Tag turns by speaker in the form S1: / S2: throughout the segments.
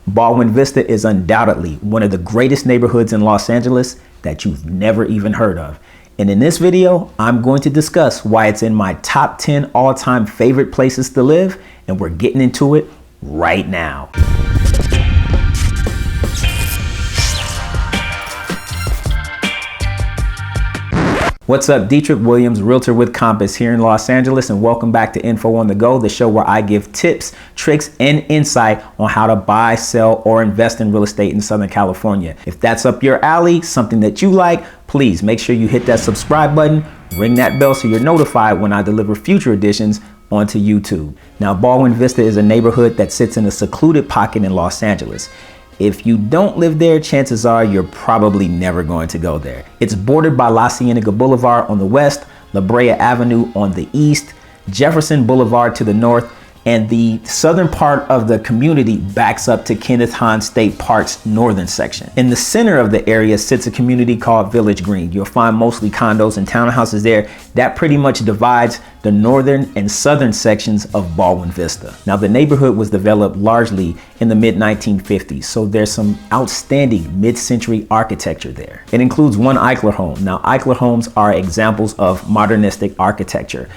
S1: Baldwin Vista is undoubtedly one of the greatest neighborhoods in Los Angeles that you've never even heard of. And in this video, I'm going to discuss why it's in my top 10 all-time favorite places to live, and we're getting into it right now. What's up, Dietric Williams, realtor with Compass here in Los Angeles, and welcome back to Info on the Go, the show where I give tips, tricks, and insight on how to buy, sell, or invest in real estate in Southern California. If that's up your alley, something that you like, please make sure you hit that subscribe button, ring that bell so you're notified when I deliver future editions onto YouTube. Now, Baldwin Vista is a neighborhood that sits in a secluded pocket in Los Angeles. If you don't live there, chances are you're probably never going to go there. It's bordered by La Cienega Boulevard on the west, La Brea Avenue on the east, Jefferson Boulevard to the north, and the southern part of the community backs up to Kenneth Hahn State Park's northern section. In the center of the area sits a community called Village Green. You'll find mostly condos and townhouses there. That pretty much divides the northern and southern sections of Baldwin Vista. Now, the neighborhood was developed largely in the mid-1950s, so there's some outstanding mid-century architecture there. It includes one Eichler home. Now, Eichler homes are examples of modernistic architecture.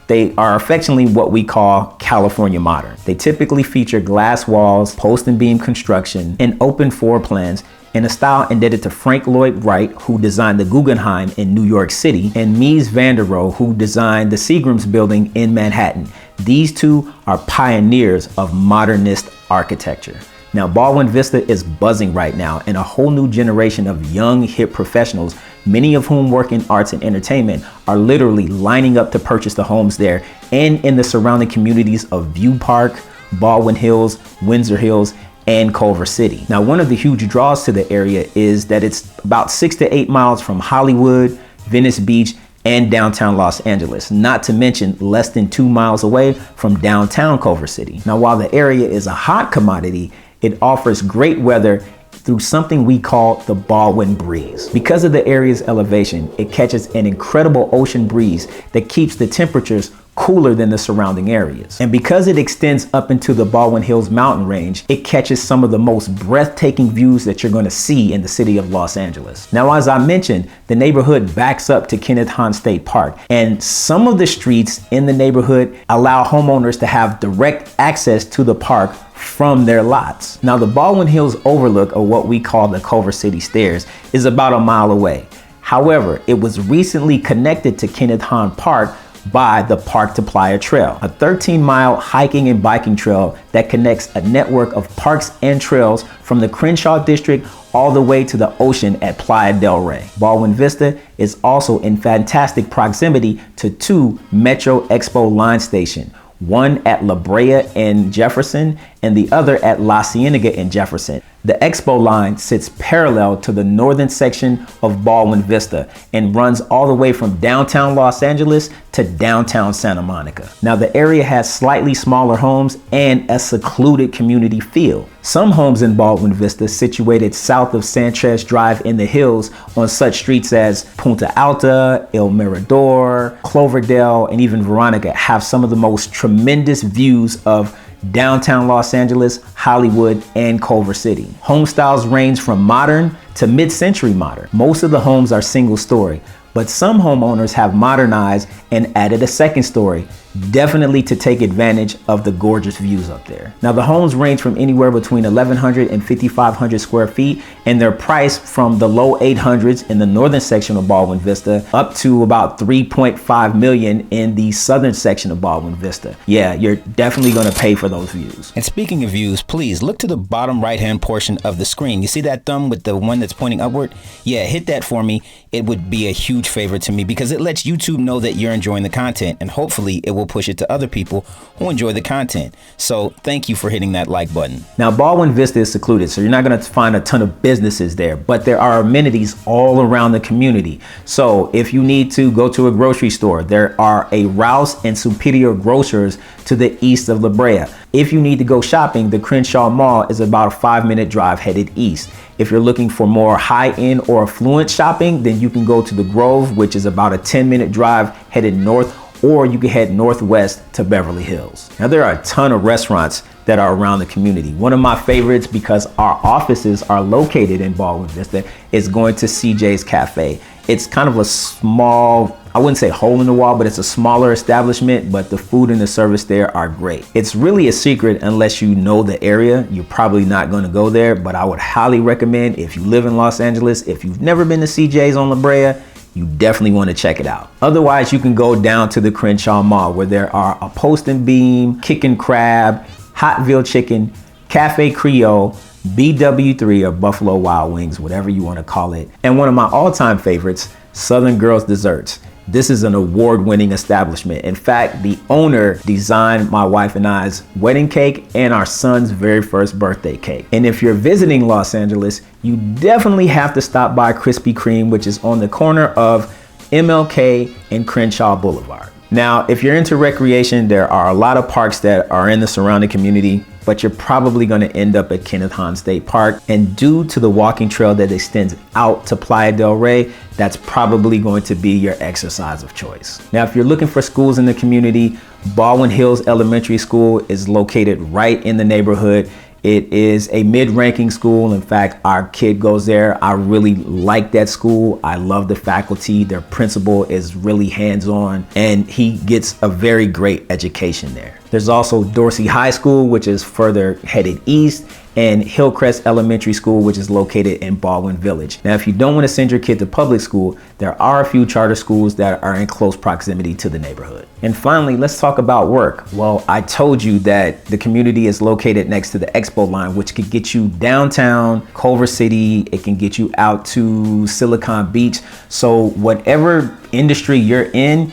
S1: They are affectionately what we call California modern. They typically feature glass walls, post and beam construction, and open floor plans in a style indebted to Frank Lloyd Wright, who designed the Guggenheim in New York City, and Mies van der Rohe, who designed the Seagram's building in Manhattan. These two are pioneers of modernist architecture. Now, Baldwin Vista is buzzing right now, and a whole new generation of young, hip professionals, many of whom work in arts and entertainment, are literally lining up to purchase the homes there and in the surrounding communities of View Park, Baldwin Hills, Windsor Hills, and Culver City. Now, one of the huge draws to the area is that it's about 6 to 8 miles from Hollywood, Venice Beach, and downtown Los Angeles, not to mention less than 2 miles away from downtown Culver City. Now, while the area is a hot commodity, it offers great weather through something we call the Baldwin breeze. Because of the area's elevation, it catches an incredible ocean breeze that keeps the temperatures cooler than the surrounding areas. And because it extends up into the Baldwin Hills mountain range, it catches some of the most breathtaking views that you're going to see in the city of Los Angeles. Now, as I mentioned, the neighborhood backs up to Kenneth Hahn State Park, and some of the streets in the neighborhood allow homeowners to have direct access to the park from their lots. Now, the Baldwin Hills overlook, or what we call the Culver City Stairs, is about a mile away. However, it was recently connected to Kenneth Hahn Park by the Park to Playa Trail, a 13-mile hiking and biking trail that connects a network of parks and trails from the Crenshaw district all the way to the ocean at Playa del Rey. Baldwin Vista is also in fantastic proximity to two Metro Expo line stations, one at La Brea and Jefferson, and the other at La Cienega in Jefferson. The Expo line sits parallel to the northern section of Baldwin Vista and runs all the way from downtown Los Angeles to downtown Santa Monica. Now, the area has slightly smaller homes and a secluded community feel. Some homes in Baldwin Vista, situated south of Sanchez Drive in the hills on such streets as Punta Alta, El Mirador, Cloverdale, and even Veronica, have some of the most tremendous views of downtown Los Angeles, Hollywood, and Culver City. Home styles range from modern to mid-century modern. Most of the homes are single story, but some homeowners have modernized and added a second story, definitely to take advantage of the gorgeous views up there. Now, the homes range from anywhere between 1,100 and 5,500 square feet, and they're priced from the low 800s in the northern section of Baldwin Vista up to about 3.5 million in the southern section of Baldwin Vista. Yeah, you're definitely gonna pay for those views.
S2: And speaking of views, please look to the bottom right-hand portion of the screen. You see that thumb with the one that's pointing upward? Yeah, hit that for me. It would be a huge favor to me because it lets YouTube know that you're enjoying the content, and hopefully it will push it to other people who enjoy the content. So thank you for hitting that like button.
S1: Now, Baldwin Vista is secluded, so you're not going to find a ton of businesses there, but there are amenities all around the community. So if you need to go to a grocery store, there are a Rouse and Superior Grocers to the east of La Brea. If you need to go shopping, the Crenshaw Mall is about a 5-minute drive headed east. If you're looking for more high-end or affluent shopping, then you can go to the Grove, which is about a 10-minute drive headed north, or you can head northwest to Beverly Hills. Now, there are a ton of restaurants that are around the community. One of my favorites, because our offices are located in Baldwin Vista, is going to CJ's Cafe. It's kind of a small, I wouldn't say hole in the wall, but it's a smaller establishment, but the food and the service there are great. It's really a secret unless you know the area. You're probably not going to go there, but I would highly recommend, if you live in Los Angeles, if you've never been to CJ's on La Brea, you definitely want to check it out. Otherwise, you can go down to the Crenshaw Mall, where there are a Post and Beam, Kickin' Crab, Hotville Chicken, Cafe Creole, BW3 or Buffalo Wild Wings, whatever you want to call it. And one of my all-time favorites, Southern Girls Desserts. This is an award-winning establishment. In fact, the owner designed my wife and I's wedding cake and our son's very first birthday cake. And if you're visiting Los Angeles, you definitely have to stop by Krispy Kreme, which is on the corner of MLK and Crenshaw Boulevard. Now, if you're into recreation, there are a lot of parks that are in the surrounding community, but you're probably going to end up at Kenneth Hahn State Park. And due to the walking trail that extends out to Playa del Rey, that's probably going to be your exercise of choice. Now, if you're looking for schools in the community, Baldwin Hills Elementary School is located right in the neighborhood. It is a mid-ranking school. In fact, our kid goes there. I really like that school. I love the faculty. Their principal is really hands-on, and he gets a very great education there. There's also Dorsey High School, which is further headed east, and Hillcrest Elementary School, which is located in Baldwin Village. Now, if you don't want to send your kid to public school, there are a few charter schools that are in close proximity to the neighborhood. And finally, let's talk about work. Well, I told you that the community is located next to the Expo line, which could get you downtown Culver City. It can get you out to Silicon Beach. So whatever industry you're in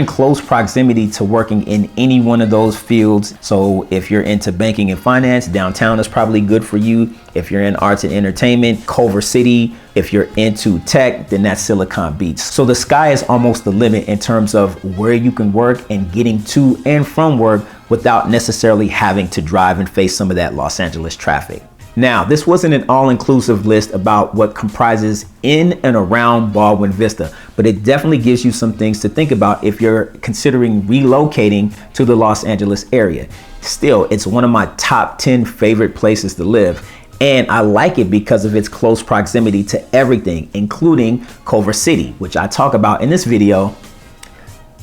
S1: close proximity to working in any one of those fields. So if you're into banking and finance, downtown is probably good for you. If you're in arts and entertainment, Culver City. If you're into tech, then that's Silicon Beach. So the sky is almost the limit in terms of where you can work and getting to and from work without necessarily having to drive and face some of that Los Angeles traffic. Now, this wasn't an all-inclusive list about what comprises in and around Baldwin Vista, but it definitely gives you some things to think about if you're considering relocating to the Los Angeles area. Still, it's one of my top 10 favorite places to live, and I like it because of its close proximity to everything, including Culver City, which I talk about in this video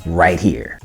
S1: right here.